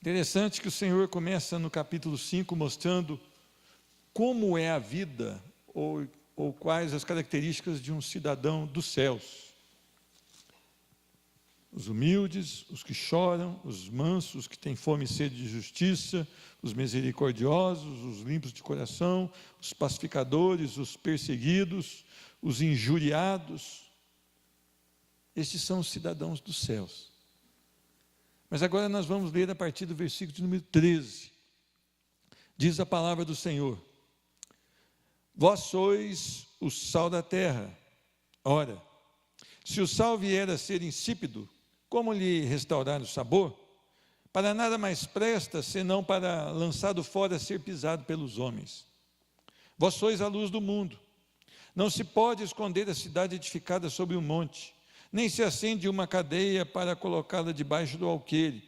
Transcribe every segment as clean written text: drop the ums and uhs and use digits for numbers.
Interessante que o Senhor começa no capítulo 5 mostrando como é a vida ou quais as características de um cidadão dos céus. Os humildes, os que choram, os mansos, os que têm fome e sede de justiça, os misericordiosos, os limpos de coração, os pacificadores, os perseguidos, os injuriados. Estes são os cidadãos dos céus. Mas agora nós vamos ler a partir do versículo de número 13. Diz a palavra do Senhor: vós sois o sal da terra. Ora, se o sal vier a ser insípido, como lhe restaurar o sabor? Para nada mais presta, senão para lançado fora ser pisado pelos homens. Vós sois a luz do mundo. Não se pode esconder a cidade edificada sobre um monte, nem se acende uma cadeia para colocá-la debaixo do alqueire,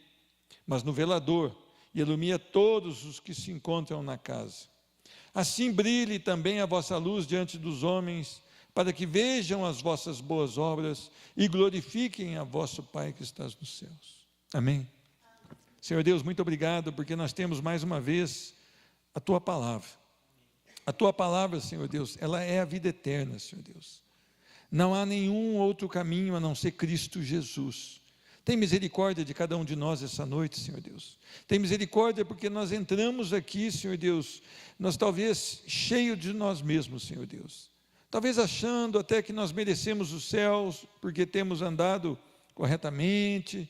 mas no velador, e ilumina todos os que se encontram na casa. Assim brilhe também a vossa luz diante dos homens, para que vejam as vossas boas obras e glorifiquem a vosso Pai que estás nos céus. Amém? Senhor Deus, muito obrigado, porque nós temos mais uma vez a Tua palavra. A Tua palavra, Senhor Deus, ela é a vida eterna, Senhor Deus. Não há nenhum outro caminho a não ser Cristo Jesus. Tem misericórdia de cada um de nós essa noite, Senhor Deus. Tem misericórdia porque nós entramos aqui, Senhor Deus, nós talvez cheios de nós mesmos, Senhor Deus. Talvez achando até que nós merecemos os céus, porque temos andado corretamente,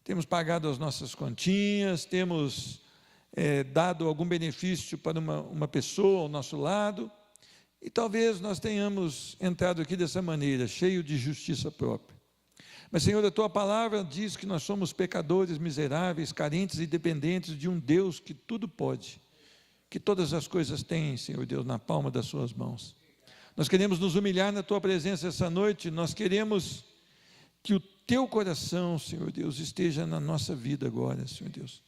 temos pagado as nossas continhas, temos dado algum benefício para uma pessoa ao nosso lado, e talvez nós tenhamos entrado aqui dessa maneira, cheio de justiça própria. Mas, Senhor, a Tua palavra diz que nós somos pecadores miseráveis, carentes e dependentes de um Deus que tudo pode, que todas as coisas têm, Senhor Deus, na palma das Suas mãos. Nós queremos nos humilhar na Tua presença essa noite, nós queremos que o Teu coração, Senhor Deus, esteja na nossa vida agora, Senhor Deus,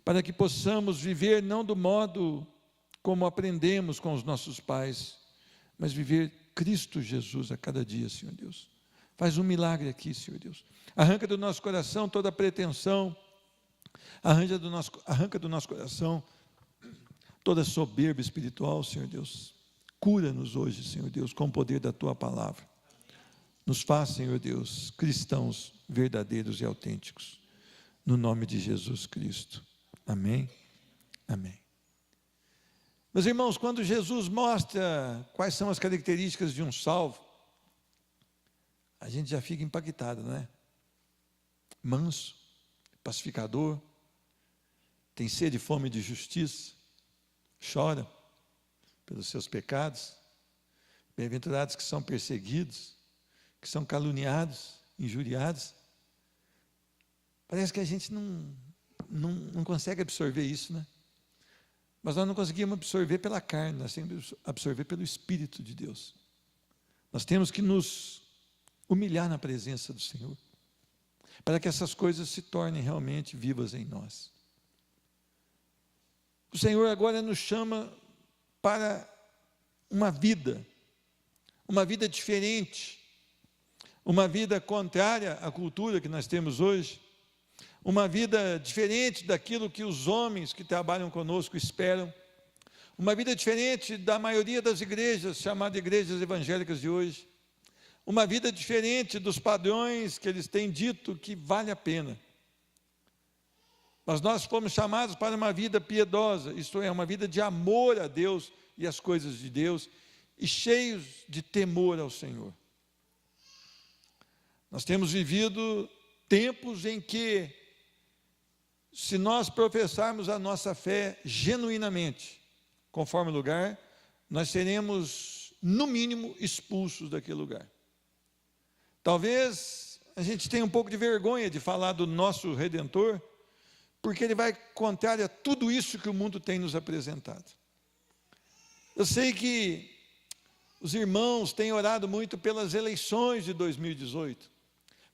para que possamos viver não do modo como aprendemos com os nossos pais, mas viver Cristo Jesus a cada dia, Senhor Deus. Faz um milagre aqui, Senhor Deus. Arranca do nosso coração toda a pretensão, arranca do nosso coração toda a soberba espiritual, Senhor Deus. Cura-nos hoje, Senhor Deus, com o poder da Tua palavra. Nos faz, Senhor Deus, cristãos verdadeiros e autênticos. No nome de Jesus Cristo. Amém. Amém. Meus irmãos, quando Jesus mostra quais são as características de um salvo, a gente já fica impactado, não é? Manso, pacificador, tem sede e fome de justiça, chora pelos seus pecados, bem-aventurados que são perseguidos, que são caluniados, injuriados. Parece que a gente não consegue absorver isso, né? Mas nós não conseguimos absorver pela carne, nós temos que absorver pelo Espírito de Deus. Nós temos que nos humilhar na presença do Senhor, para que essas coisas se tornem realmente vivas em nós. O Senhor agora nos chama para uma vida diferente, uma vida contrária à cultura que nós temos hoje, uma vida diferente daquilo que os homens que trabalham conosco esperam, uma vida diferente da maioria das igrejas, chamadas igrejas evangélicas de hoje, uma vida diferente dos padrões que eles têm dito que vale a pena. Mas nós fomos chamados para uma vida piedosa, isto é, uma vida de amor a Deus e às coisas de Deus, e cheios de temor ao Senhor. Nós temos vivido tempos em que, se nós professarmos a nossa fé genuinamente, conforme o lugar, nós seremos, no mínimo, expulsos daquele lugar. Talvez a gente tenha um pouco de vergonha de falar do nosso Redentor, porque ele vai contrário a tudo isso que o mundo tem nos apresentado. Eu sei que os irmãos têm orado muito pelas eleições de 2018,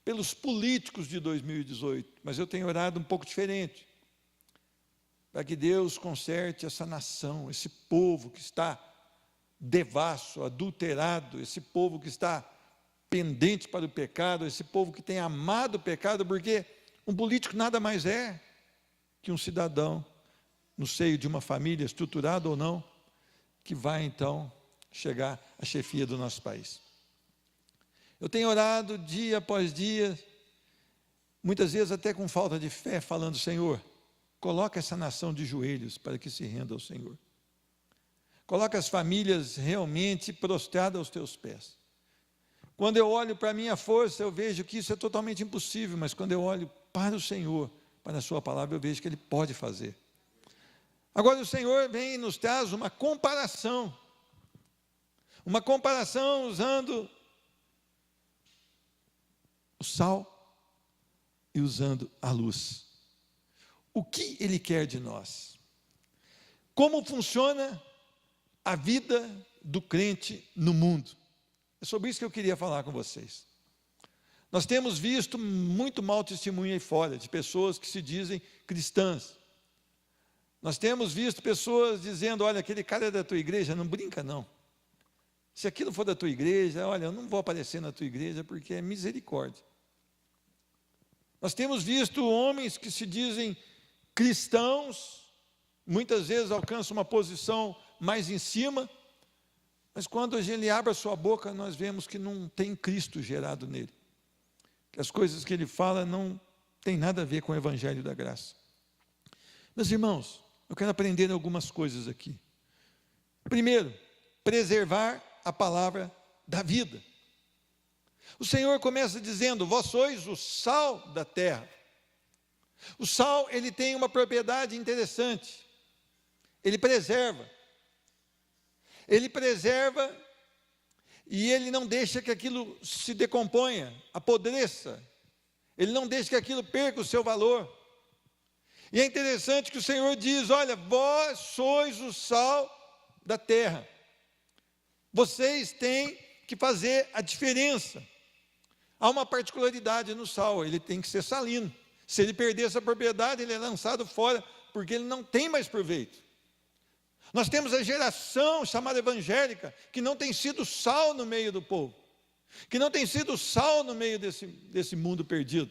pelos políticos de 2018, mas eu tenho orado um pouco diferente, para que Deus conserte essa nação, esse povo que está devasso, adulterado, esse povo que está pendente para o pecado, esse povo que tem amado o pecado, porque um político nada mais é que um cidadão, no seio de uma família, estruturada ou não, que vai então chegar à chefia do nosso país. Eu tenho orado dia após dia, muitas vezes até com falta de fé, falando: Senhor, coloca essa nação de joelhos para que se renda ao Senhor. Coloca as famílias realmente prostradas aos teus pés. Quando eu olho para a minha força, eu vejo que isso é totalmente impossível, mas quando eu olho para o Senhor, para a sua palavra, eu vejo que Ele pode fazer. Agora o Senhor vem e nos traz uma comparação usando o sal e usando a luz. O que Ele quer de nós? Como funciona a vida do crente no mundo? É sobre isso que eu queria falar com vocês. Nós temos visto muito mau testemunho aí fora, de pessoas que se dizem cristãs. Nós temos visto pessoas dizendo: olha, aquele cara é da tua igreja, não brinca não. Se aquilo for da tua igreja, olha, eu não vou aparecer na tua igreja porque é misericórdia. Nós temos visto homens que se dizem cristãos, muitas vezes alcançam uma posição mais em cima, mas quando ele abre a sua boca, nós vemos que não tem Cristo gerado nele. Que as coisas que ele fala não tem nada a ver com o evangelho da graça. Meus irmãos, eu quero aprender algumas coisas aqui. Primeiro, preservar a palavra da vida. O Senhor começa dizendo: vós sois o sal da terra. O sal, ele tem uma propriedade interessante. Ele preserva. Ele preserva e ele não deixa que aquilo se decomponha, apodreça. Ele não deixa que aquilo perca o seu valor. E é interessante que o Senhor diz: olha, vós sois o sal da terra. Vocês têm que fazer a diferença. Há uma particularidade no sal, ele tem que ser salino. Se ele perder essa propriedade, ele é lançado fora, porque ele não tem mais proveito. Nós temos a geração chamada evangélica, que não tem sido sal no meio do povo, que não tem sido sal no meio desse mundo perdido.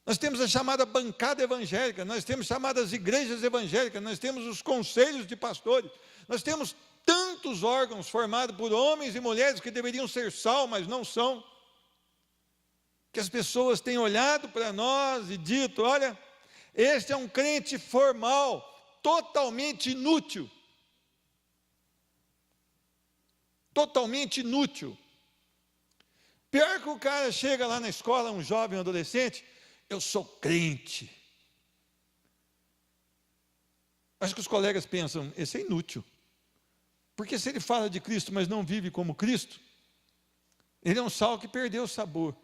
Nós temos a chamada bancada evangélica, nós temos chamadas igrejas evangélicas, nós temos os conselhos de pastores, nós temos tantos órgãos formados por homens e mulheres que deveriam ser sal, mas não são. Que as pessoas têm olhado para nós e dito: olha, este é um crente formal, totalmente inútil. Totalmente inútil. Pior que o cara chega lá na escola, um jovem, um adolescente: eu sou crente. Acho que os colegas pensam: esse é inútil. Porque se ele fala de Cristo, mas não vive como Cristo, ele é um sal que perdeu o sabor.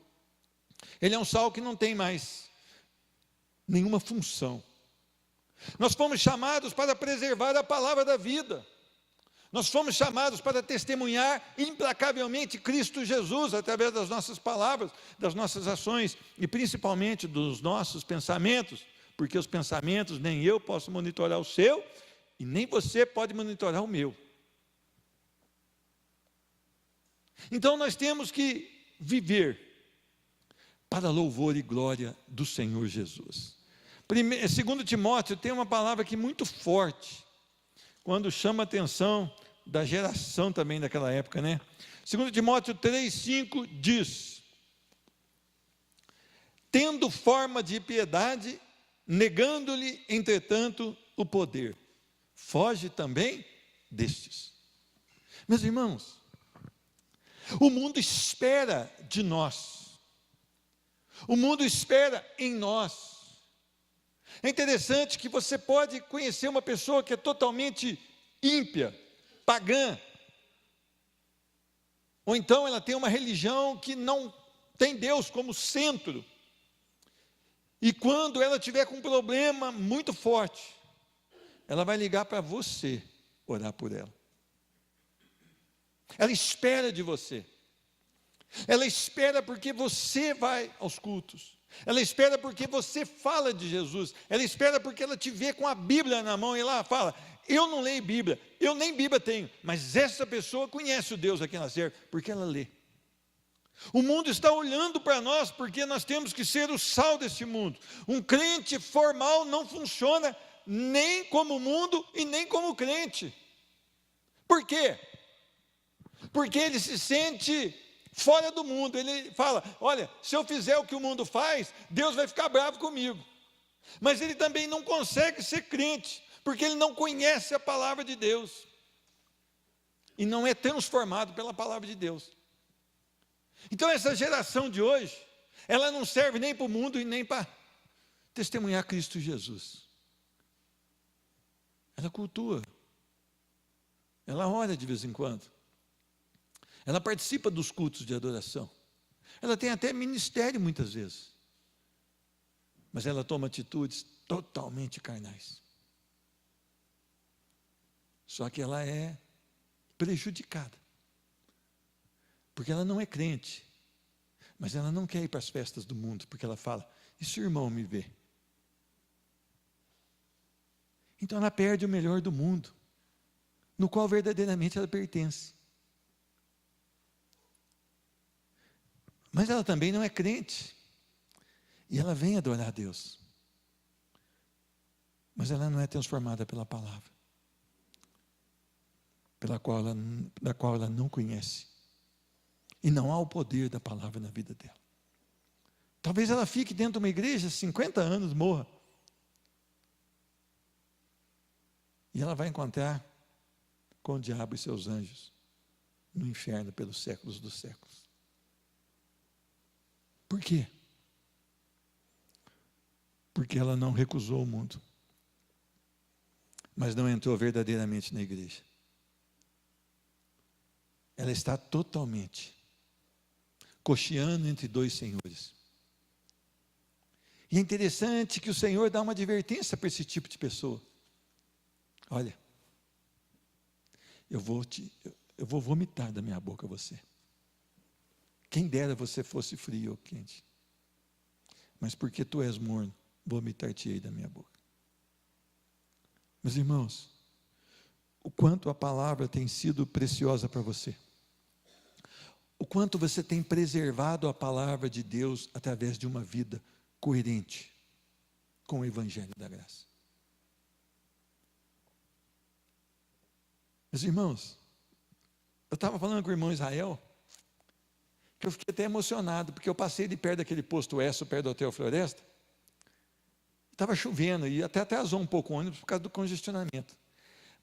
Ele é um sal que não tem mais nenhuma função. Nós fomos chamados para preservar a palavra da vida. Nós fomos chamados para testemunhar implacavelmente Cristo Jesus através das nossas palavras, das nossas ações e principalmente dos nossos pensamentos, porque os pensamentos nem eu posso monitorar o seu e nem você pode monitorar o meu. Então nós temos que viver para louvor e glória do Senhor Jesus. 2 Timóteo tem uma palavra aqui muito forte, quando chama a atenção da geração também daquela época, né? 2 Timóteo 3,5 diz: tendo forma de piedade, negando-lhe, entretanto, o poder, foge também destes. Meus irmãos, o mundo espera de nós. O mundo espera em nós. É interessante que você pode conhecer uma pessoa que é totalmente ímpia, pagã, ou então ela tem uma religião que não tem Deus como centro, e quando ela tiver com um problema muito forte, ela vai ligar para você, orar por ela. Ela espera de você. Ela espera porque você vai aos cultos. Ela espera porque você fala de Jesus. Ela espera porque ela te vê com a Bíblia na mão e ela fala: eu não leio Bíblia, eu nem Bíblia tenho, mas essa pessoa conhece o Deus a quem nascer, porque ela lê. O mundo está olhando para nós porque nós temos que ser o sal desse mundo. Um crente formal não funciona nem como mundo e nem como crente. Por quê? Porque ele se sente fora do mundo. Ele fala: olha, se eu fizer o que o mundo faz, Deus vai ficar bravo comigo. Mas ele também não consegue ser crente, porque ele não conhece a palavra de Deus e não é transformado pela palavra de Deus. Então essa geração de hoje, ela não serve nem para o mundo e nem para testemunhar Cristo Jesus. Ela cultua, ela ora de vez em quando, ela participa dos cultos de adoração, ela tem até ministério muitas vezes, mas ela toma atitudes totalmente carnais. Só que ela é prejudicada, porque ela não é crente, mas ela não quer ir para as festas do mundo, porque ela fala: e se o irmão me vê? Então ela perde o melhor do mundo, no qual verdadeiramente ela pertence. Mas ela também não é crente, e ela vem adorar a Deus, mas ela não é transformada pela palavra, da qual ela não conhece, e não há o poder da palavra na vida dela. Talvez ela fique dentro de uma igreja 50 anos, morra, e ela vai encontrar com o diabo e seus anjos no inferno pelos séculos dos séculos. Por quê? Porque ela não recusou o mundo, mas não entrou verdadeiramente na igreja. Ela está totalmente cocheando entre dois senhores. E é interessante que o Senhor dá uma advertência para esse tipo de pessoa. Olha, eu vou vomitar da minha boca você. Quem dera você fosse frio ou quente, mas porque tu és morno, vomitar-te-ei da minha boca. Meus irmãos, o quanto a palavra tem sido preciosa para você, o quanto você tem preservado a palavra de Deus através de uma vida coerente com o Evangelho da Graça. Meus irmãos, eu estava falando com o irmão Israel, que eu fiquei até emocionado, porque eu passei de perto daquele posto Esso, perto do Hotel Floresta, estava chovendo, e até atrasou um pouco o ônibus por causa do congestionamento.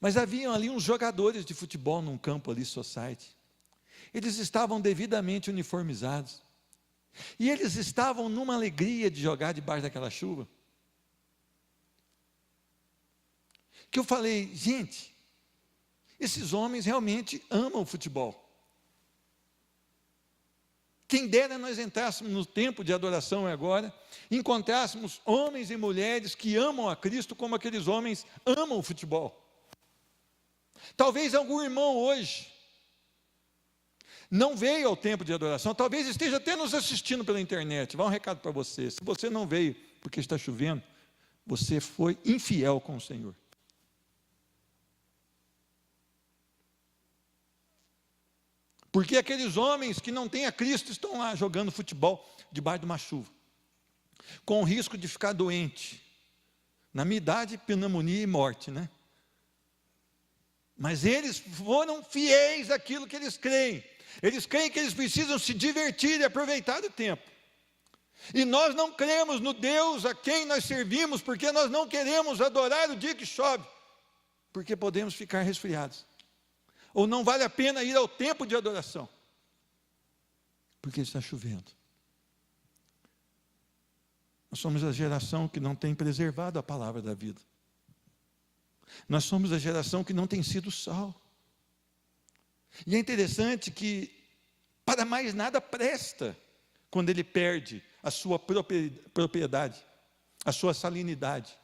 Mas haviam ali uns jogadores de futebol num campo ali, society. Eles estavam devidamente uniformizados. E eles estavam numa alegria de jogar debaixo daquela chuva. Que eu falei: gente, esses homens realmente amam o futebol. Quem dera nós entrássemos no tempo de adoração agora, encontrássemos homens e mulheres que amam a Cristo como aqueles homens amam o futebol. Talvez algum irmão hoje não veio ao tempo de adoração, talvez esteja até nos assistindo pela internet. Vai um recado para você: se você não veio porque está chovendo, você foi infiel com o Senhor. Porque aqueles homens que não têm a Cristo estão lá jogando futebol debaixo de uma chuva, com o risco de ficar doente. Na minha idade, pneumonia e morte, né? Mas eles foram fiéis àquilo que eles creem. Eles creem que eles precisam se divertir e aproveitar o tempo. E nós não cremos no Deus a quem nós servimos, porque nós não queremos adorar o dia que chove, porque podemos ficar resfriados. Ou não vale a pena ir ao tempo de adoração, porque está chovendo. Nós somos a geração que não tem preservado a palavra da vida. Nós somos a geração que não tem sido sal. E é interessante que para mais nada presta quando ele perde a sua propriedade, a sua salinidade.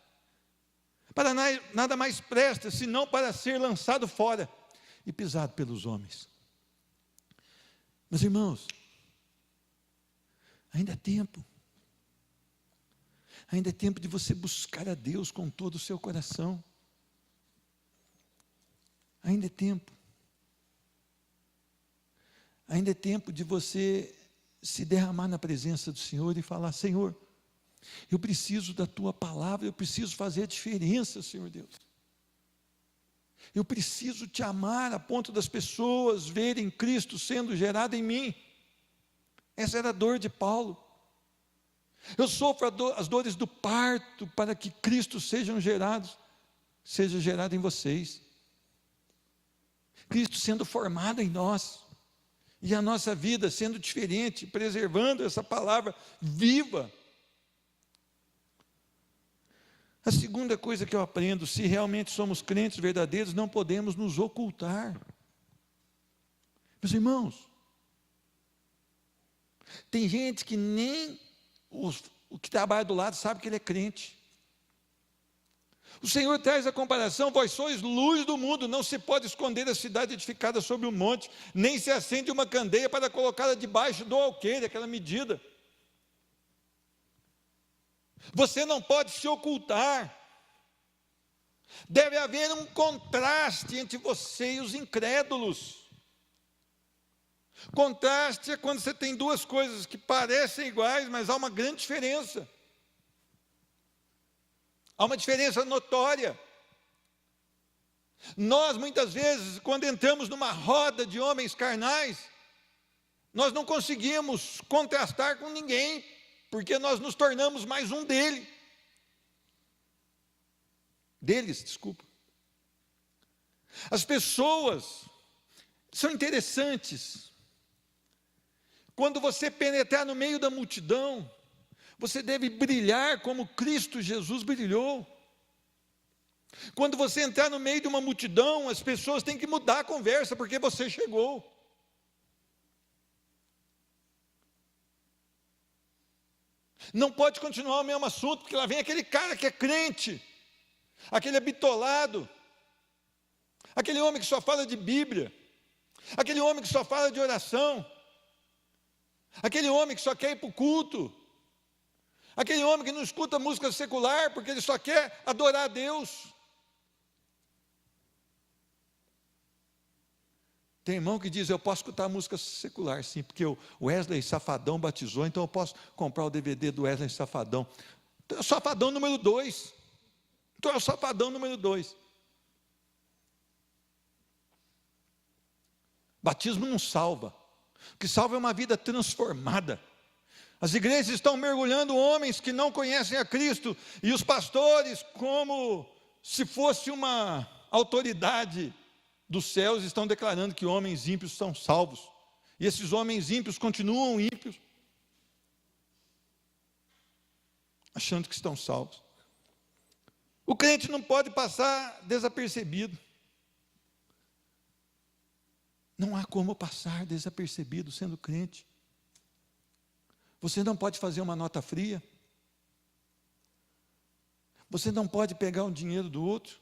Para nada mais presta senão para ser lançado fora e pisado pelos homens. Meus irmãos, ainda é tempo. Ainda é tempo de você buscar a Deus com todo o seu coração. Ainda é tempo. Ainda é tempo de você se derramar na presença do Senhor e falar: Senhor, eu preciso da tua palavra, eu preciso fazer a diferença, Senhor Deus. Eu preciso te amar a ponto das pessoas verem Cristo sendo gerado em mim. Essa era a dor de Paulo. Eu sofro as dores do parto para que Cristo seja gerado em vocês. Cristo sendo formado em nós. E a nossa vida sendo diferente, preservando essa palavra viva. A segunda coisa que eu aprendo: se realmente somos crentes verdadeiros, não podemos nos ocultar. Meus irmãos, tem gente que nem o que trabalha do lado sabe que ele é crente. O Senhor traz a comparação: vós sois luz do mundo, não se pode esconder a cidade edificada sobre um monte, nem se acende uma candeia para colocá-la debaixo do alqueire, aquela medida. Você não pode se ocultar. Deve haver um contraste entre você e os incrédulos. Contraste é quando você tem duas coisas que parecem iguais, mas há uma grande diferença. Há uma diferença notória. Nós, muitas vezes, quando entramos numa roda de homens carnais, nós não conseguimos contrastar com ninguém, porque nós nos tornamos mais um deles, desculpa. As pessoas são interessantes. Quando você penetrar no meio da multidão, você deve brilhar como Cristo Jesus brilhou. Quando você entrar no meio de uma multidão, as pessoas têm que mudar a conversa, porque você chegou. Não pode continuar o mesmo assunto, porque lá vem aquele cara que é crente, aquele bitolado, aquele homem que só fala de Bíblia, aquele homem que só fala de oração, aquele homem que só quer ir para o culto, aquele homem que não escuta música secular, porque ele só quer adorar a Deus. Tem irmão que diz: eu posso escutar música secular, sim, porque o Wesley Safadão batizou, então eu posso comprar o DVD do Wesley Safadão. Então é o Safadão número 2. Então é o Safadão número 2. Batismo não salva. O que salva é uma vida transformada. As igrejas estão mergulhando homens que não conhecem a Cristo, e os pastores, como se fosse uma autoridade dos céus, estão declarando que homens ímpios são salvos, e esses homens ímpios continuam ímpios, achando que estão salvos. O crente não pode passar desapercebido. Não há como passar desapercebido sendo crente. Você não pode fazer uma nota fria. Você não pode pegar o dinheiro do outro.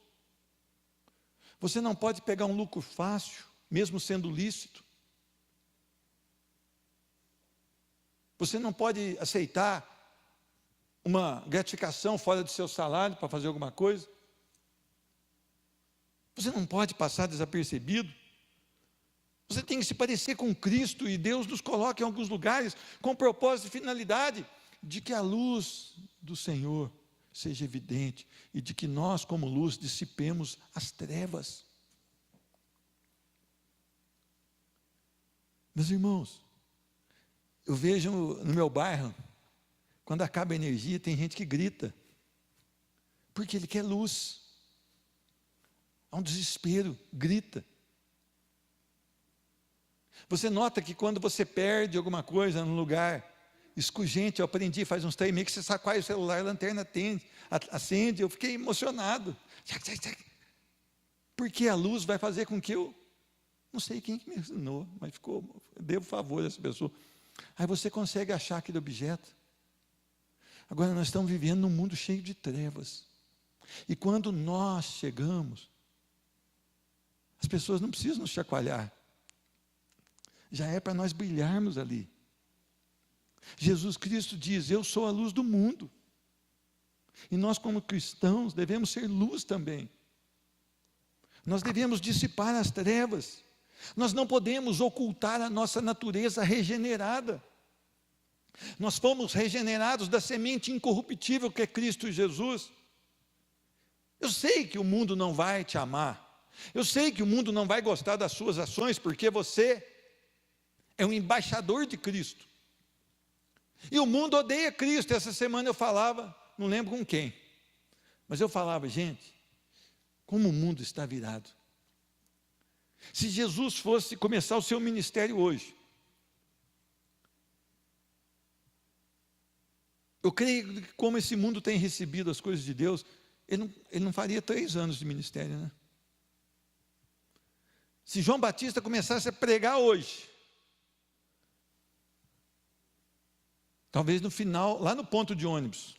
Você não pode pegar um lucro fácil, mesmo sendo lícito. Você não pode aceitar uma gratificação fora do seu salário para fazer alguma coisa. Você não pode passar desapercebido. Você tem que se parecer com Cristo, e Deus nos coloca em alguns lugares com propósito e finalidade de que a luz do Senhor seja evidente, e de que nós, como luz, dissipemos as trevas. Meus irmãos, eu vejo no meu bairro, quando acaba a energia, tem gente que grita, porque ele quer luz. Há um desespero, grita. Você nota que quando você perde alguma coisa num lugar, gente, eu aprendi faz uns 3 meses que você sacoalha o celular, a lanterna acende, eu fiquei emocionado. Porque a luz vai fazer com que eu, não sei quem que me ensinou, mas devo favor a essa pessoa. Aí você consegue achar aquele objeto. Agora nós estamos vivendo num mundo cheio de trevas. E quando nós chegamos, as pessoas não precisam nos chacoalhar. Já é para nós brilharmos ali. Jesus Cristo diz: eu sou a luz do mundo. E nós, como cristãos, devemos ser luz também. Nós devemos dissipar as trevas. Nós não podemos ocultar a nossa natureza regenerada. Nós fomos regenerados da semente incorruptível que é Cristo Jesus. Eu sei que o mundo não vai te amar. Eu sei que o mundo não vai gostar das suas ações, porque você é um embaixador de Cristo. E o mundo odeia Cristo. Essa semana eu falava, não lembro com quem, mas eu falava, gente, como o mundo está virado. Se Jesus fosse começar o seu ministério hoje, eu creio que como esse mundo tem recebido as coisas de Deus, ele não faria 3 anos de ministério, né? Se João Batista começasse a pregar hoje, talvez no final, lá no ponto de ônibus,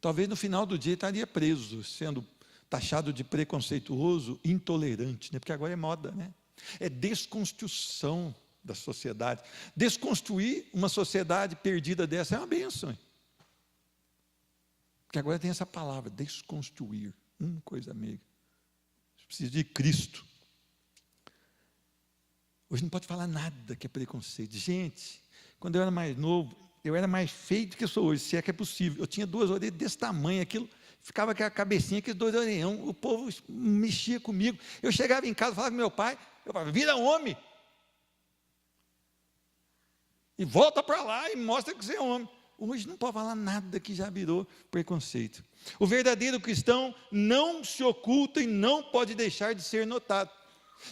talvez no final do dia estaria preso, sendo taxado de preconceituoso, intolerante, né? Porque agora é moda, né? É desconstrução da sociedade. Desconstruir uma sociedade perdida dessa é uma bênção. Porque agora tem essa palavra, desconstruir, coisa amiga. Precisa de Cristo. Hoje não pode falar nada que é preconceito. Gente, quando eu era mais novo, eu era mais feio do que eu sou hoje, se é que é possível. Eu tinha 2 orelhas desse tamanho, aquilo, ficava com a cabecinha, aqueles 2 orelhão, o povo mexia comigo. Eu chegava em casa, falava com meu pai, eu falava, vira homem. E volta para lá e mostra que você é homem. Hoje não pode falar nada que já virou preconceito. O verdadeiro cristão não se oculta e não pode deixar de ser notado.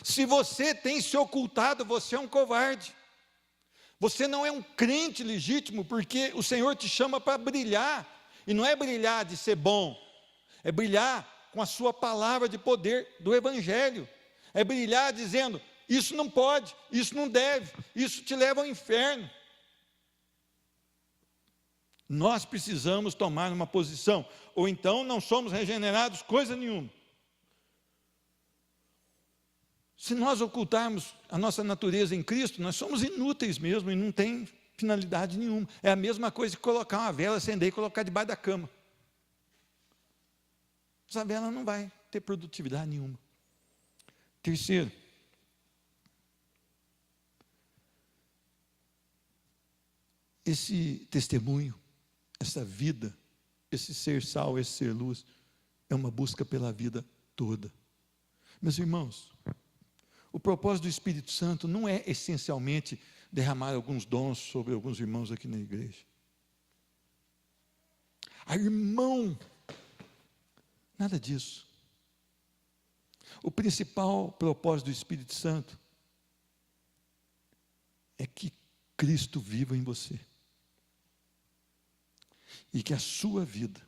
Se você tem se ocultado, você é um covarde. Você não é um crente legítimo, porque o Senhor te chama para brilhar. E não é brilhar de ser bom, é brilhar com a sua palavra de poder do Evangelho. É brilhar dizendo, isso não pode, isso não deve, isso te leva ao inferno. Nós precisamos tomar uma posição, ou então não somos regenerados coisa nenhuma. Se nós ocultarmos a nossa natureza em Cristo, nós somos inúteis mesmo e não tem finalidade nenhuma. É a mesma coisa que colocar uma vela, acender e colocar debaixo da cama. Essa vela não vai ter produtividade nenhuma. Terceiro, esse testemunho, essa vida, esse ser sal, esse ser luz, é uma busca pela vida toda. Meus irmãos, o propósito do Espírito Santo não é essencialmente derramar alguns dons sobre alguns irmãos aqui na igreja. Irmão, nada disso. O principal propósito do Espírito Santo é que Cristo viva em você. E que a sua vida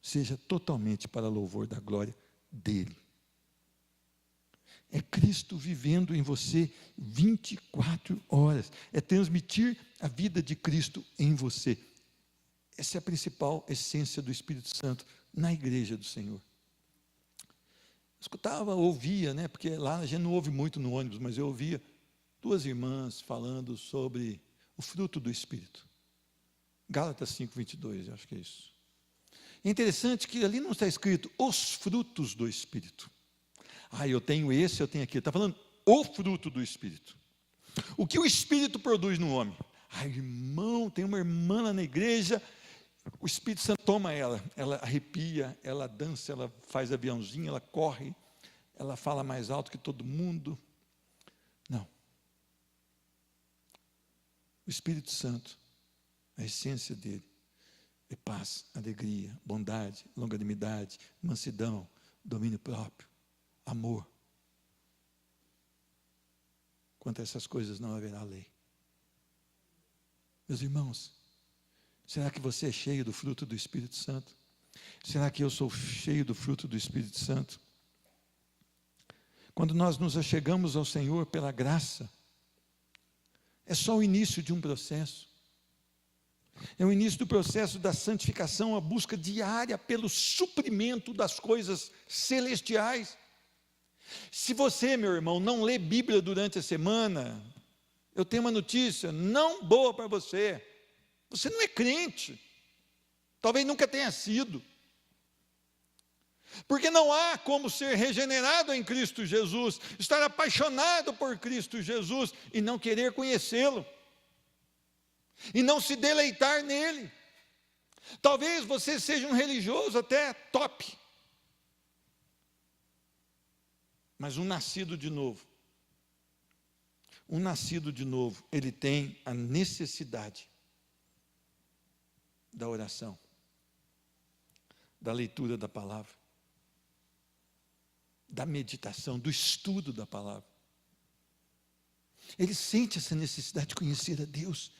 seja totalmente para louvor da glória dele. É Cristo vivendo em você 24 horas. É transmitir a vida de Cristo em você. Essa é a principal essência do Espírito Santo na igreja do Senhor. Escutava, ouvia, né? Porque lá a gente não ouve muito no ônibus, mas eu ouvia 2 irmãs falando sobre o fruto do Espírito. Gálatas 5:22, acho que é isso. É interessante que ali não está escrito os frutos do Espírito. Eu tenho esse, eu tenho aquilo. Está falando o fruto do Espírito. O que o Espírito produz no homem? Irmão, tem uma irmã lá na igreja, o Espírito Santo toma ela arrepia, ela dança, ela faz aviãozinho, ela corre, ela fala mais alto que todo mundo. Não. O Espírito Santo, a essência dele é paz, alegria, bondade, longanimidade, mansidão, domínio próprio, amor. Quanto a essas coisas não haverá lei. Meus irmãos, será que você é cheio do fruto do Espírito Santo? Será que eu sou cheio do fruto do Espírito Santo? Quando nós nos achegamos ao Senhor pela graça, é só o início de um processo. É o início do processo da santificação, a busca diária pelo suprimento das coisas celestiais. Se você, meu irmão, não lê Bíblia durante a semana, eu tenho uma notícia não boa para você. Você não é crente. Talvez nunca tenha sido. Porque não há como ser regenerado em Cristo Jesus, estar apaixonado por Cristo Jesus e não querer conhecê-lo. e não se deleitar nele. Talvez você seja um religioso até top, mas um nascido de novo, ele tem a necessidade da oração, da leitura da palavra, da meditação, do estudo da palavra. Ele sente essa necessidade de conhecer a Deus.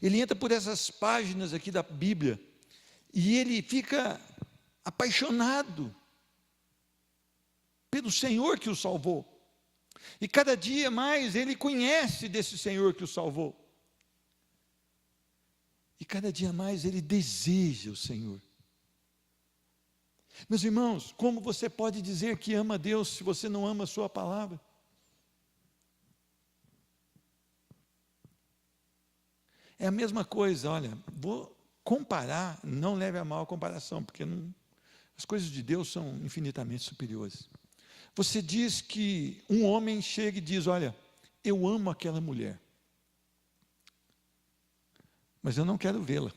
Ele entra por essas páginas aqui da Bíblia e ele fica apaixonado pelo Senhor que o salvou. E cada dia mais ele conhece desse Senhor que o salvou. E cada dia mais ele deseja o Senhor. Meus irmãos, como você pode dizer que ama a Deus se você não ama a sua palavra? É a mesma coisa, olha, vou comparar, não leve a mal a comparação, porque as coisas de Deus são infinitamente superiores. Você diz que um homem chega e diz, olha, eu amo aquela mulher, mas eu não quero vê-la.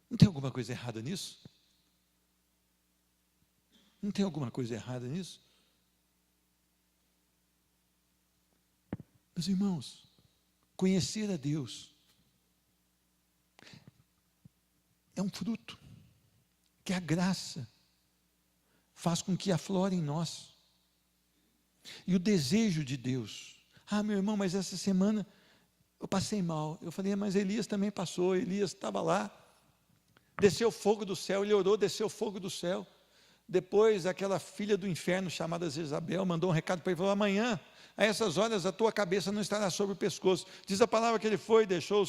Não tem alguma coisa errada nisso? Não tem alguma coisa errada nisso? Meus irmãos, conhecer a Deus é um fruto que a graça faz com que aflore em nós. E o desejo de Deus. Ah, meu irmão, mas essa semana eu passei mal. Eu falei, mas Elias também passou. Elias estava lá, desceu fogo do céu, ele orou, desceu fogo do céu. Depois, aquela filha do inferno chamada Jezabel mandou um recado para ele, falou, amanhã, a essas horas, a tua cabeça não estará sobre o pescoço. Diz a palavra que ele foi, deixou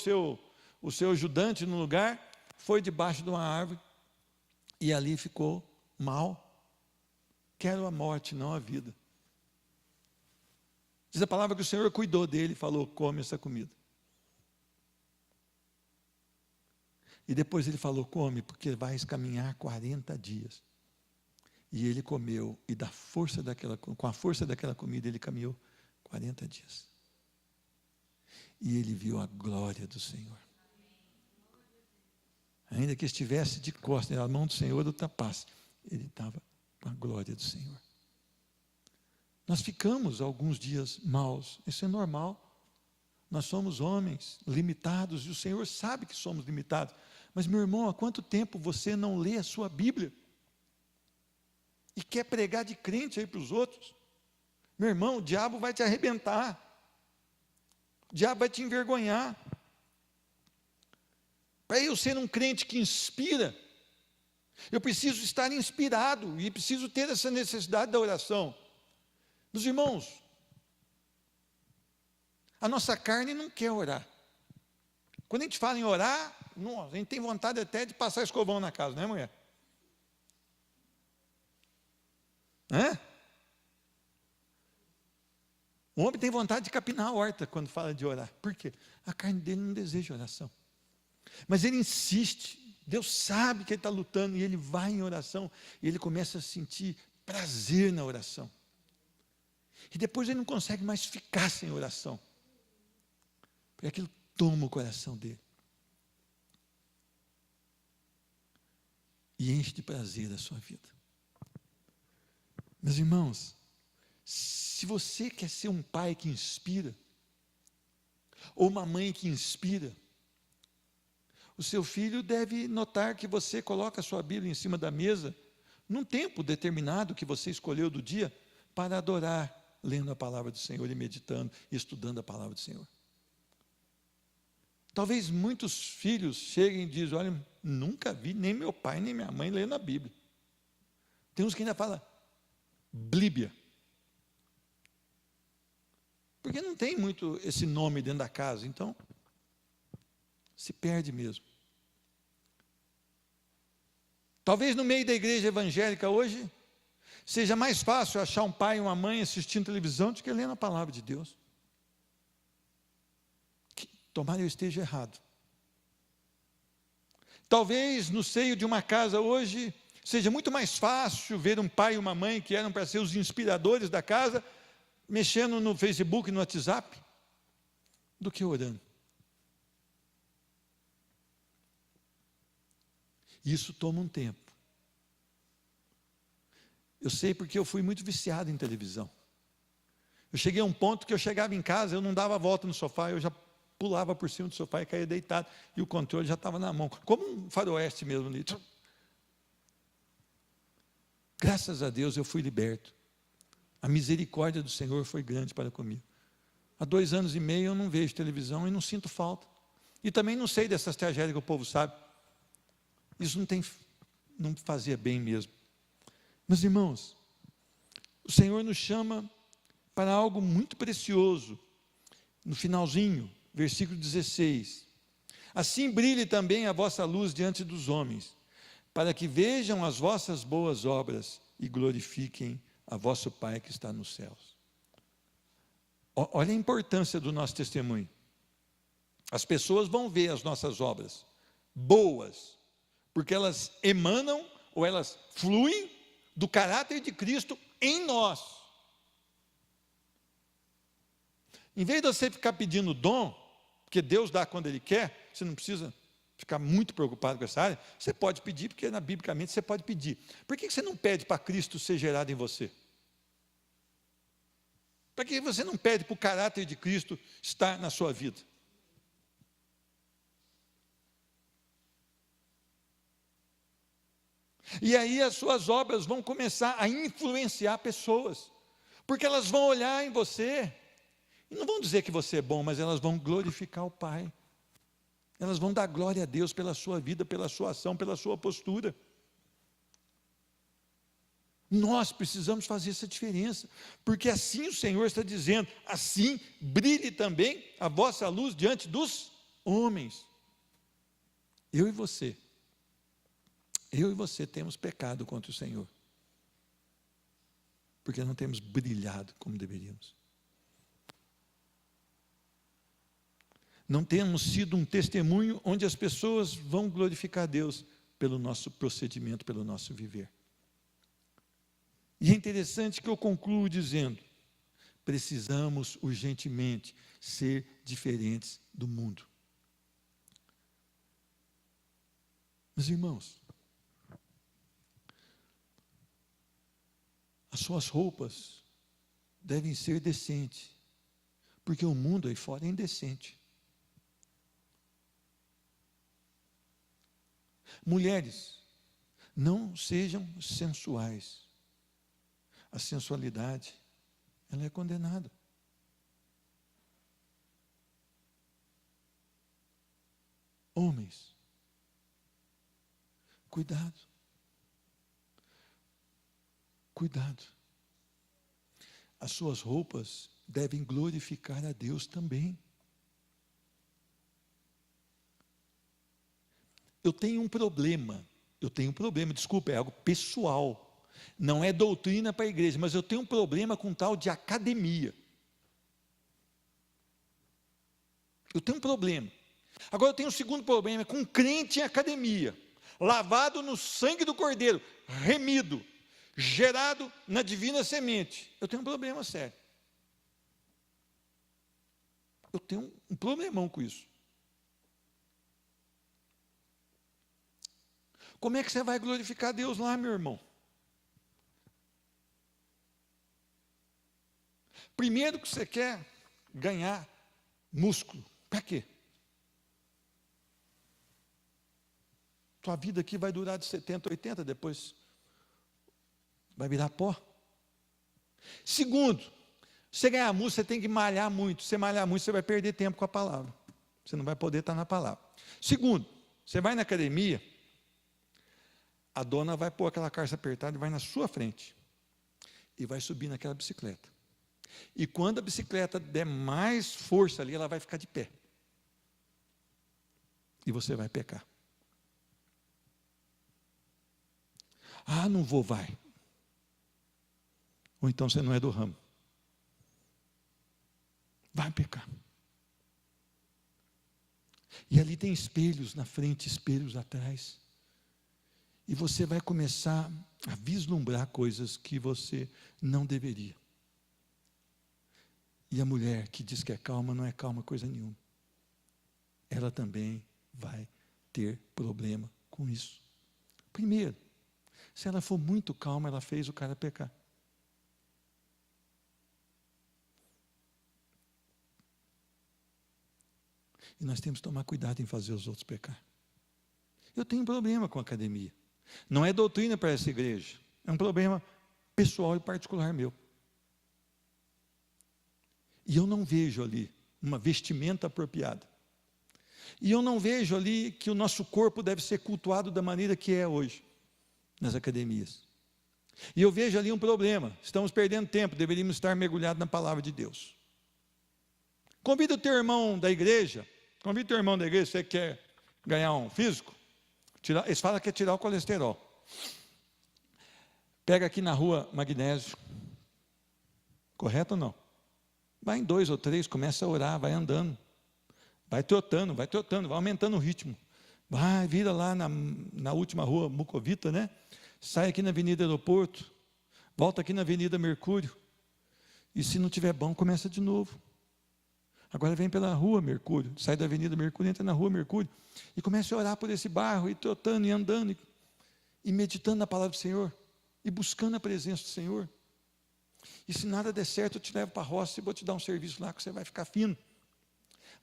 o seu ajudante no lugar, foi debaixo de uma árvore, e ali ficou mal. Quero a morte, não a vida. Diz a palavra que o Senhor cuidou dele e falou, come essa comida. E depois ele falou, come, porque vais caminhar 40 dias. E ele comeu, e com a força daquela comida, ele caminhou 40 dias. E ele viu a glória do Senhor. Ainda que estivesse de costas, a mão do Senhor o tapasse, ele estava com a glória do Senhor. Nós ficamos alguns dias maus, isso é normal. Nós somos homens limitados, e o Senhor sabe que somos limitados. Mas, meu irmão, há quanto tempo você não lê a sua Bíblia? E quer pregar de crente aí para os outros? Meu irmão, o diabo vai te arrebentar. O diabo vai te envergonhar. Para eu ser um crente que inspira, eu preciso estar inspirado e preciso ter essa necessidade da oração. Meus irmãos, a nossa carne não quer orar. Quando a gente fala em orar, a gente tem vontade até de passar escovão na casa, não é, mulher? O homem tem vontade de capinar a horta quando fala de orar. Por quê? A carne dele não deseja oração. Mas ele insiste. Deus sabe que ele está lutando e ele vai em oração. E ele começa a sentir prazer na oração. E depois ele não consegue mais ficar sem oração. Porque aquilo toma o coração dele. E enche de prazer a sua vida. Meus irmãos, se você quer ser um pai que inspira, ou uma mãe que inspira, o seu filho deve notar que você coloca a sua Bíblia em cima da mesa, num tempo determinado que você escolheu do dia, para adorar, lendo a palavra do Senhor e meditando e estudando a palavra do Senhor. Talvez muitos filhos cheguem e dizem, olha, nunca vi nem meu pai nem minha mãe lendo a Bíblia. Tem uns que ainda falam, Bíblia. Porque não tem muito esse nome dentro da casa, então se perde mesmo. Talvez no meio da igreja evangélica hoje seja mais fácil achar um pai e uma mãe assistindo televisão do que lendo a palavra de Deus. Tomara eu esteja errado. Talvez no seio de uma casa hoje seja muito mais fácil ver um pai e uma mãe que eram para ser os inspiradores da casa, mexendo no Facebook, no WhatsApp, do que orando. Isso toma um tempo. Eu sei porque eu fui muito viciado em televisão. Eu cheguei a um ponto que eu chegava em casa, eu não dava a volta no sofá, eu já pulava por cima do sofá e caía deitado, e o controle já estava na mão, como um faroeste mesmo. Graças a Deus eu fui liberto. A misericórdia do Senhor foi grande para comigo. Há 2 anos e meio eu não vejo televisão e não sinto falta. E também não sei dessas tragédias que o povo sabe. Isso não fazia bem mesmo. Meus irmãos, o Senhor nos chama para algo muito precioso. No finalzinho, versículo 16. Assim brilhe também a vossa luz diante dos homens, para que vejam as vossas boas obras e glorifiquem a vosso Pai que está nos céus. Olha a importância do nosso testemunho. As pessoas vão ver as nossas obras boas, porque elas emanam ou elas fluem do caráter de Cristo em nós. Em vez de você ficar pedindo dom, porque Deus dá quando Ele quer, você não precisa ficar muito preocupado com essa área, você pode pedir, porque biblicamente você pode pedir. Por que você não pede para Cristo ser gerado em você? Para que você não pede para o caráter de Cristo estar na sua vida? E aí as suas obras vão começar a influenciar pessoas, porque elas vão olhar em você, e não vão dizer que você é bom, mas elas vão glorificar o Pai. Elas vão dar glória a Deus pela sua vida, pela sua ação, pela sua postura. Nós precisamos fazer essa diferença, porque assim o Senhor está dizendo, assim brilhe também a vossa luz diante dos homens. Eu e você temos pecado contra o Senhor, porque não temos brilhado como deveríamos. Não temos sido um testemunho onde as pessoas vão glorificar a Deus pelo nosso procedimento, pelo nosso viver. E é interessante que eu concluo dizendo, precisamos urgentemente ser diferentes do mundo. Meus irmãos, as suas roupas devem ser decentes, porque o mundo aí fora é indecente. Mulheres, não sejam sensuais. A sensualidade, ela é condenada. Homens, cuidado. Cuidado. As suas roupas devem glorificar a Deus também. Eu tenho um problema, desculpa, é algo pessoal. Não é doutrina para a igreja, mas eu tenho um problema com tal de academia. Eu tenho um problema. Agora eu tenho um segundo problema, com crente em academia, lavado no sangue do Cordeiro, remido, gerado na divina semente. Eu tenho um problema sério. Eu tenho um problemão com isso. Como é que você vai glorificar Deus lá, meu irmão? Primeiro que você quer ganhar músculo. Para quê? Tua vida aqui vai durar de 70, 80, depois vai virar pó. Segundo, você ganhar músculo, você tem que malhar muito. Se você malhar muito, você vai perder tempo com a palavra. Você não vai poder estar na palavra. Segundo, você vai na academia, a dona vai pôr aquela calça apertada e vai na sua frente. E vai subir naquela bicicleta. E quando a bicicleta der mais força ali, ela vai ficar de pé. E você vai pecar. Ah, não vou, vai. Ou então você não é do ramo. Vai pecar. E ali tem espelhos na frente, espelhos atrás. E você vai começar a vislumbrar coisas que você não deveria. E a mulher que diz que é calma, não é calma coisa nenhuma. Ela também vai ter problema com isso. Primeiro, se ela for muito calma, ela fez o cara pecar. E nós temos que tomar cuidado em fazer os outros pecar. Eu tenho um problema com a academia. Não é doutrina para essa igreja. É um problema pessoal e particular meu. E eu não vejo ali uma vestimenta apropriada. E eu não vejo ali que o nosso corpo deve ser cultuado da maneira que é hoje, nas academias. E eu vejo ali um problema. Estamos perdendo tempo, deveríamos estar mergulhados na palavra de Deus. Convida o teu irmão da igreja, você quer ganhar um físico? Eles falam que é tirar o colesterol. Pega aqui na rua Magnésio. Correto ou não? Vai em 2 ou 3, começa a orar, vai andando. Vai trotando, vai aumentando o ritmo. Vai, vira lá na última rua Mucovita, né? Sai aqui na Avenida Aeroporto. Volta aqui na Avenida Mercúrio. E se não tiver bom, começa de novo. Agora vem pela rua Mercúrio. Sai da Avenida Mercúrio, entra na rua Mercúrio. E começa a orar por esse bairro, e trotando, e andando, e meditando na palavra do Senhor. E buscando a presença do Senhor. E se nada der certo, eu te levo para a roça e vou te dar um serviço lá que você vai ficar fino.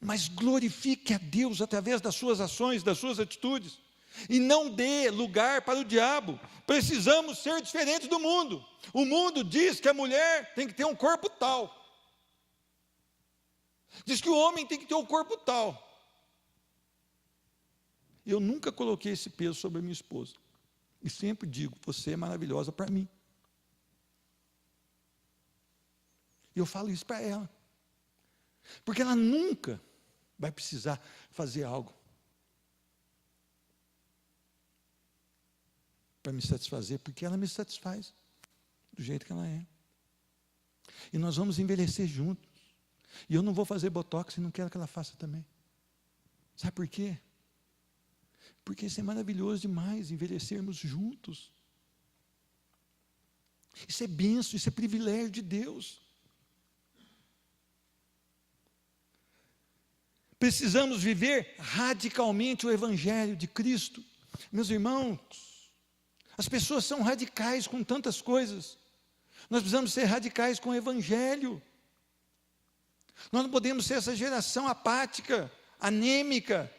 Mas glorifique a Deus através das suas ações, das suas atitudes. E não dê lugar para o diabo. Precisamos ser diferentes do mundo. O mundo diz que a mulher tem que ter um corpo tal. Diz que o homem tem que ter um corpo tal. Eu nunca coloquei esse peso sobre a minha esposa. E sempre digo, você é maravilhosa para mim. E eu falo isso para ela. Porque ela nunca vai precisar fazer algo para me satisfazer, porque ela me satisfaz do jeito que ela é. E nós vamos envelhecer juntos. E eu não vou fazer botox e não quero que ela faça também. Sabe por quê? Porque isso é maravilhoso demais, envelhecermos juntos. Isso é bênção, isso é privilégio de Deus. Precisamos viver radicalmente o Evangelho de Cristo. Meus irmãos, as pessoas são radicais com tantas coisas. Nós precisamos ser radicais com o Evangelho. Nós não podemos ser essa geração apática, anêmica.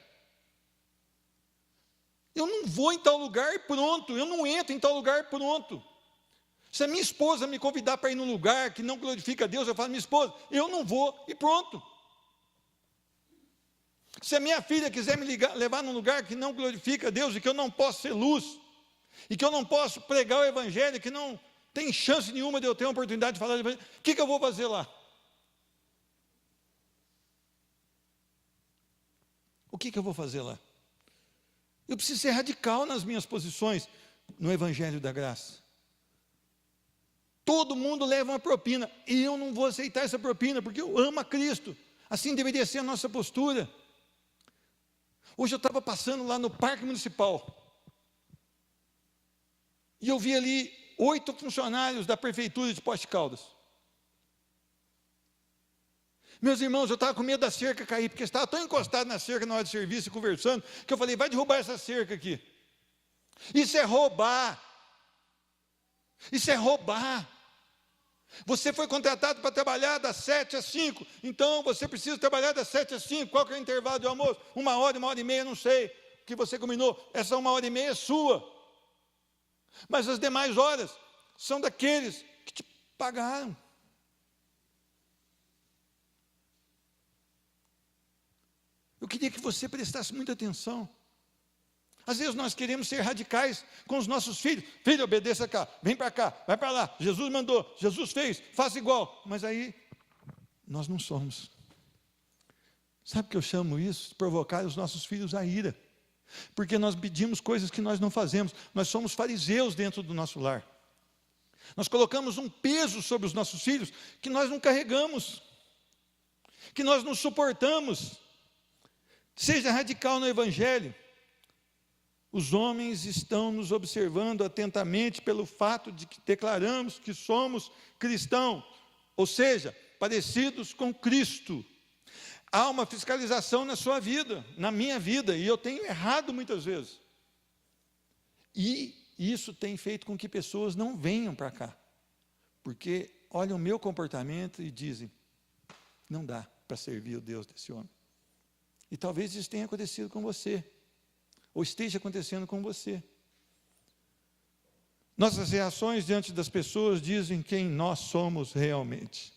Eu não vou em tal lugar e pronto. Eu não entro em tal lugar e pronto. Se a minha esposa me convidar para ir num lugar que não glorifica a Deus, eu falo, minha esposa, eu não vou e pronto. Se a minha filha quiser me levar num lugar que não glorifica a Deus e que eu não posso ser luz, e que eu não posso pregar o Evangelho, que não tem chance nenhuma de eu ter uma oportunidade de falar do Evangelho, o que eu vou fazer lá? O que eu vou fazer lá? Eu preciso ser radical nas minhas posições no Evangelho da Graça. Todo mundo leva uma propina, e eu não vou aceitar essa propina, porque eu amo a Cristo. Assim deveria ser a nossa postura. Hoje eu estava passando lá no Parque Municipal, e eu vi ali 8 funcionários da Prefeitura de Poços de Caldas. Meus irmãos, eu estava com medo da cerca cair, porque estava tão encostado na cerca na hora de serviço e conversando, que eu falei, vai derrubar essa cerca aqui. Isso é roubar. Isso é roubar. Você foi contratado para trabalhar das 7 às 5, então você precisa trabalhar das 7 às 5, qual que é o intervalo de almoço? 1 hora, 1 hora e meia, não sei, o que você combinou, essa 1 hora e meia é sua, mas as demais horas são daqueles que te pagaram. Eu queria que você prestasse muita atenção. Às vezes nós queremos ser radicais com os nossos filhos. Filho, obedeça cá, vem para cá, vai para lá. Jesus mandou, Jesus fez, faça igual. Mas aí, nós não somos. Sabe o que eu chamo isso? De provocar os nossos filhos à ira. Porque nós pedimos coisas que nós não fazemos. Nós somos fariseus dentro do nosso lar. Nós colocamos um peso sobre os nossos filhos que nós não carregamos. Que nós não suportamos. Seja radical no Evangelho. Os homens estão nos observando atentamente pelo fato de que declaramos que somos cristãos. Ou seja, parecidos com Cristo. Há uma fiscalização na sua vida, na minha vida, e eu tenho errado muitas vezes. E isso tem feito com que pessoas não venham para cá, porque olham o meu comportamento e dizem, não dá para servir o Deus desse homem. E talvez isso tenha acontecido com você, ou esteja acontecendo com você. Nossas reações diante das pessoas dizem quem nós somos realmente.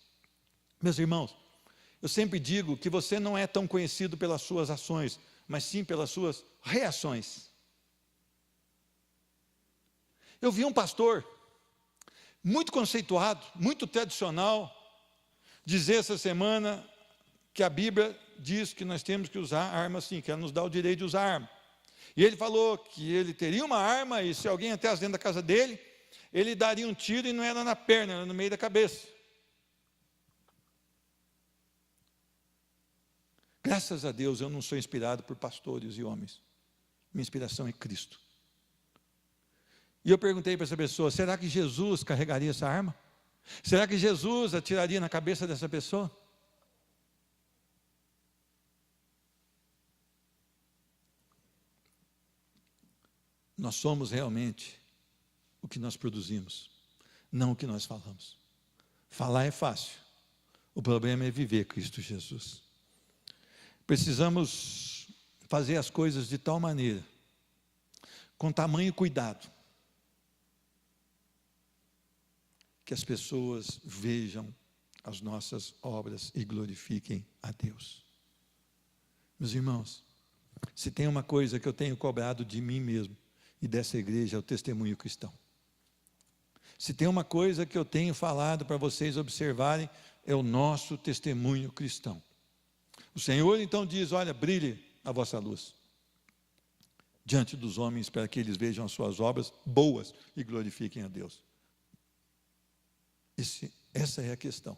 Meus irmãos, eu sempre digo que você não é tão conhecido pelas suas ações, mas sim pelas suas reações. Eu vi um pastor, muito conceituado, muito tradicional, dizer essa semana que a Bíblia diz que nós temos que usar arma sim, que ela nos dá o direito de usar arma. E ele falou que ele teria uma arma e se alguém entrasse dentro da casa dele, ele daria um tiro e não era na perna, era no meio da cabeça. Graças a Deus eu não sou inspirado por pastores e homens. Minha inspiração é Cristo. E eu perguntei para essa pessoa, será que Jesus carregaria essa arma? Será que Jesus atiraria na cabeça dessa pessoa? Nós somos realmente o que nós produzimos, não o que nós falamos. Falar é fácil, o problema é viver Cristo Jesus. Precisamos fazer as coisas de tal maneira, com tamanho cuidado, que as pessoas vejam as nossas obras e glorifiquem a Deus. Meus irmãos, se tem uma coisa que eu tenho cobrado de mim mesmo e dessa igreja, é o testemunho cristão. Se tem uma coisa que eu tenho falado para vocês observarem, é o nosso testemunho cristão. O Senhor então diz, olha, brilhe a vossa luz diante dos homens, para que eles vejam as suas obras boas e glorifiquem a Deus. Essa é a questão.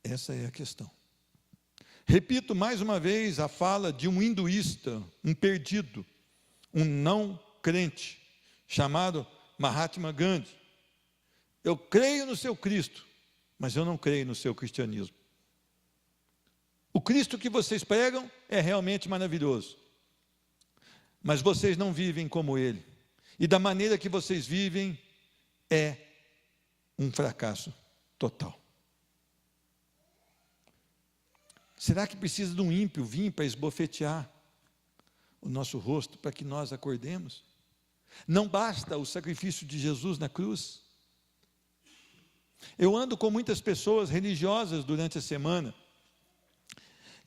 Essa é a questão. Repito mais uma vez a fala de um hinduísta, um perdido, um não crente, chamado Mahatma Gandhi. Eu creio no seu Cristo, mas eu não creio no seu cristianismo. O Cristo que vocês pregam é realmente maravilhoso, mas vocês não vivem como Ele, e da maneira que vocês vivem é um fracasso total. Será que precisa de um ímpio vir para esbofetear o nosso rosto para que nós acordemos? Não basta o sacrifício de Jesus na cruz? Eu ando com muitas pessoas religiosas durante a semana,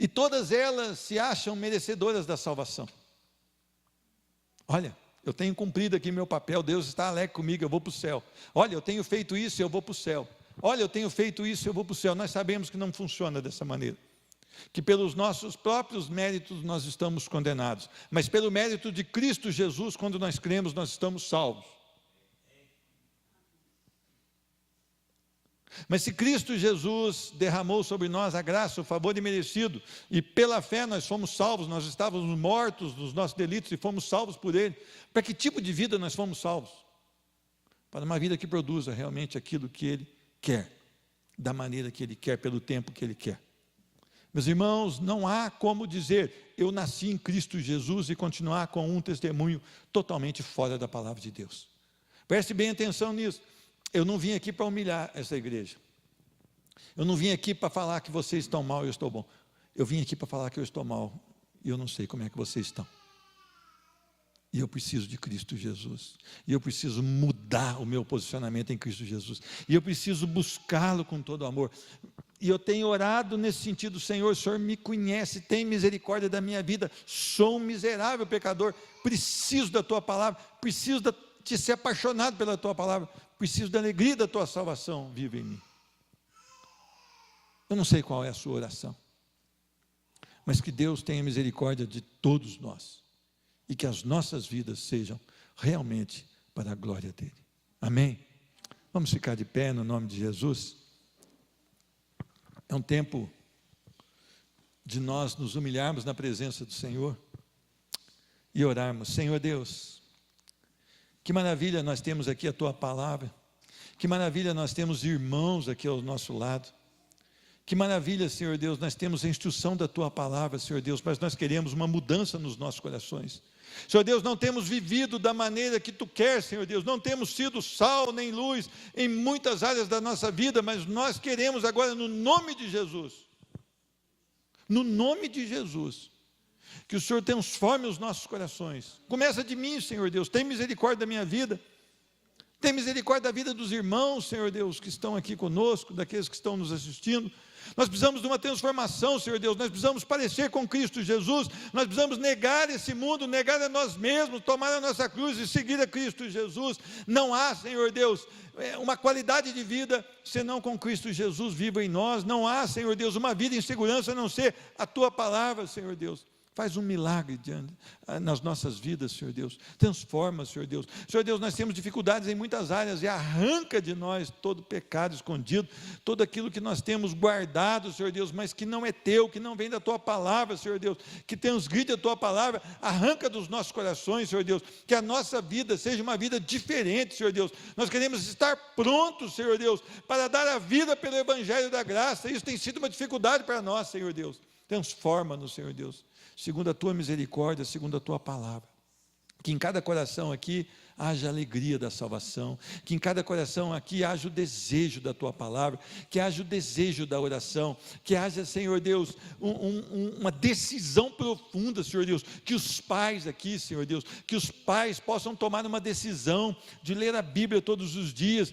e todas elas se acham merecedoras da salvação. Olha, eu tenho cumprido aqui meu papel, Deus está alegre comigo, eu vou para o céu. Olha, eu tenho feito isso, eu vou para o céu. Olha, eu tenho feito isso, eu vou para o céu. Nós sabemos que não funciona dessa maneira, que pelos nossos próprios méritos nós estamos condenados, mas pelo mérito de Cristo Jesus, quando nós cremos, nós estamos salvos. Mas se Cristo Jesus derramou sobre nós a graça, o favor imerecido, e pela fé nós fomos salvos, nós estávamos mortos nos nossos delitos e fomos salvos por Ele. Para que tipo de vida nós fomos salvos? Para uma vida que produza realmente aquilo que Ele quer, da maneira que Ele quer, pelo tempo que Ele quer. Meus irmãos, não há como dizer, eu nasci em Cristo Jesus e continuar com um testemunho totalmente fora da palavra de Deus. Preste bem atenção nisso. Eu não vim aqui para humilhar essa igreja. Eu não vim aqui para falar que vocês estão mal e eu estou bom. Eu vim aqui para falar que eu estou mal e eu não sei como é que vocês estão. E eu preciso de Cristo Jesus. E eu preciso mudar o meu posicionamento em Cristo Jesus. E eu preciso buscá-lo com todo amor. E eu tenho orado nesse sentido, Senhor, o Senhor me conhece, tem misericórdia da minha vida. Sou um miserável pecador. Preciso da tua palavra. Preciso de ser apaixonado pela tua palavra. Preciso da alegria da tua salvação, vive em mim. Eu não sei qual é a sua oração, mas que Deus tenha misericórdia de todos nós, e que as nossas vidas sejam realmente para a glória dEle. Amém? Vamos ficar de pé no nome de Jesus. É um tempo de nós nos humilharmos na presença do Senhor e orarmos. Senhor Deus, que maravilha nós temos aqui a Tua palavra, Que maravilha nós temos irmãos aqui ao nosso lado. Que maravilha, Senhor Deus, nós temos a instrução da Tua palavra, Senhor Deus, mas nós queremos uma mudança nos nossos corações. Senhor Deus, não temos vivido da maneira que Tu queres, Senhor Deus, não temos sido sal nem luz em muitas áreas da nossa vida, mas nós queremos agora, no nome de Jesus, que o Senhor transforme os nossos corações. Começa de mim, Senhor Deus, tem misericórdia da minha vida, tem misericórdia da vida dos irmãos, Senhor Deus, que estão aqui conosco, daqueles que estão nos assistindo. Nós precisamos de uma transformação, Senhor Deus, nós precisamos parecer com Cristo Jesus, nós precisamos negar esse mundo, negar a nós mesmos, tomar a nossa cruz e seguir a Cristo Jesus. Não há, Senhor Deus, uma qualidade de vida senão com Cristo Jesus vivo em nós. Não há, Senhor Deus, uma vida em segurança a não ser a Tua palavra, Senhor Deus. Faz um milagre nas nossas vidas, Senhor Deus. Transforma, Senhor Deus. Senhor Deus, nós temos dificuldades em muitas áreas e arranca de nós todo pecado escondido, todo aquilo que nós temos guardado, Senhor Deus, mas que não é Teu, que não vem da Tua palavra, Senhor Deus, que transgride a Tua palavra. Arranca dos nossos corações, Senhor Deus, que a nossa vida seja uma vida diferente, Senhor Deus. Nós queremos estar prontos, Senhor Deus, para dar a vida pelo Evangelho da graça. Isso tem sido uma dificuldade para nós, Senhor Deus. Transforma-nos, Senhor Deus, segundo a Tua misericórdia, segundo a Tua palavra. Que em cada coração aqui haja alegria da salvação, que em cada coração aqui haja o desejo da Tua palavra, que haja o desejo da oração, que haja, Senhor Deus, uma decisão profunda, Senhor Deus, que os pais aqui, Senhor Deus, que os pais possam tomar uma decisão de ler a Bíblia todos os dias,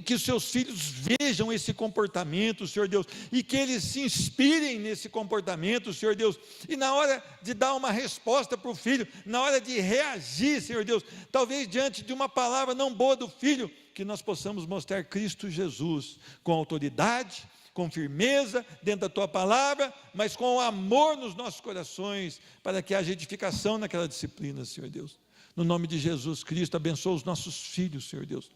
que os seus filhos vejam esse comportamento, Senhor Deus, e que eles se inspirem nesse comportamento, Senhor Deus, e na hora de dar uma resposta para o filho, na hora de reagir, Senhor Deus, talvez diante de uma palavra não boa do filho, que nós possamos mostrar Cristo Jesus com autoridade, com firmeza dentro da Tua palavra, mas com amor nos nossos corações, para que haja edificação naquela disciplina, Senhor Deus. No nome de Jesus Cristo, abençoa os nossos filhos, Senhor Deus.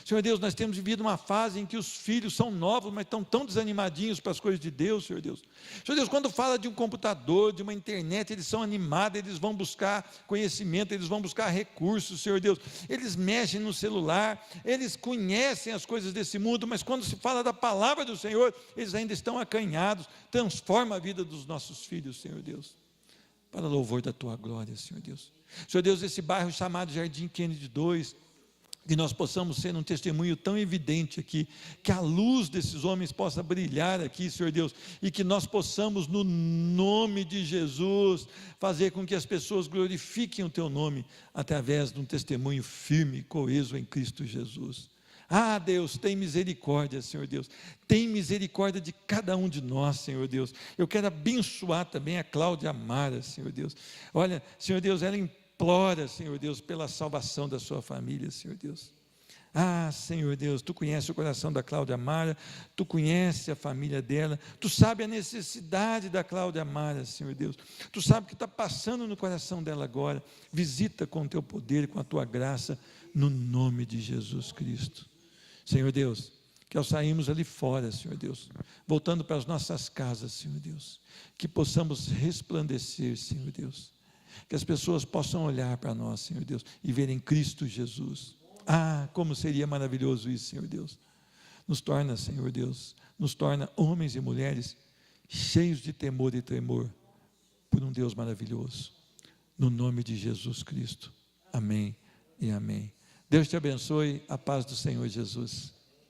Senhor Deus, nós temos vivido uma fase em que os filhos são novos, mas estão tão desanimadinhos para as coisas de Deus, Senhor Deus. Senhor Deus, quando fala de um computador, de uma internet, eles são animados, eles vão buscar conhecimento, eles vão buscar recursos, Senhor Deus. Eles mexem no celular, eles conhecem as coisas desse mundo, mas quando se fala da palavra do Senhor, eles ainda estão acanhados. Transforma a vida dos nossos filhos, Senhor Deus, para louvor da Tua glória, Senhor Deus. Senhor Deus, esse bairro chamado Jardim Kennedy 2, que nós possamos ser um testemunho tão evidente aqui, que a luz desses homens possa brilhar aqui, Senhor Deus, e que nós possamos, no nome de Jesus, fazer com que as pessoas glorifiquem o Teu nome, através de um testemunho firme, coeso em Cristo Jesus. Ah, Deus, tem misericórdia, Senhor Deus, tem misericórdia de cada um de nós, Senhor Deus. Eu quero abençoar também a Cláudia Amara, Senhor Deus. Olha, Senhor Deus, ela implora, Senhor Deus, pela salvação da sua família, Senhor Deus. Ah, Senhor Deus, Tu conheces o coração da Cláudia Amara, Tu conheces a família dela, Tu sabe a necessidade da Cláudia Amara, Senhor Deus. Tu sabe o que está passando no coração dela agora. Visita com o Teu poder e com a Tua graça, no nome de Jesus Cristo. Senhor Deus, que ao sairmos ali fora, Senhor Deus, voltando para as nossas casas, Senhor Deus, que possamos resplandecer, Senhor Deus, que as pessoas possam olhar para nós, Senhor Deus, e verem Cristo Jesus. Ah, como seria maravilhoso isso, Senhor Deus. Nos torna, Senhor Deus, nos torna homens e mulheres cheios de temor e tremor por um Deus maravilhoso, no nome de Jesus Cristo. Amém e amém. Deus te abençoe, a paz do Senhor Jesus.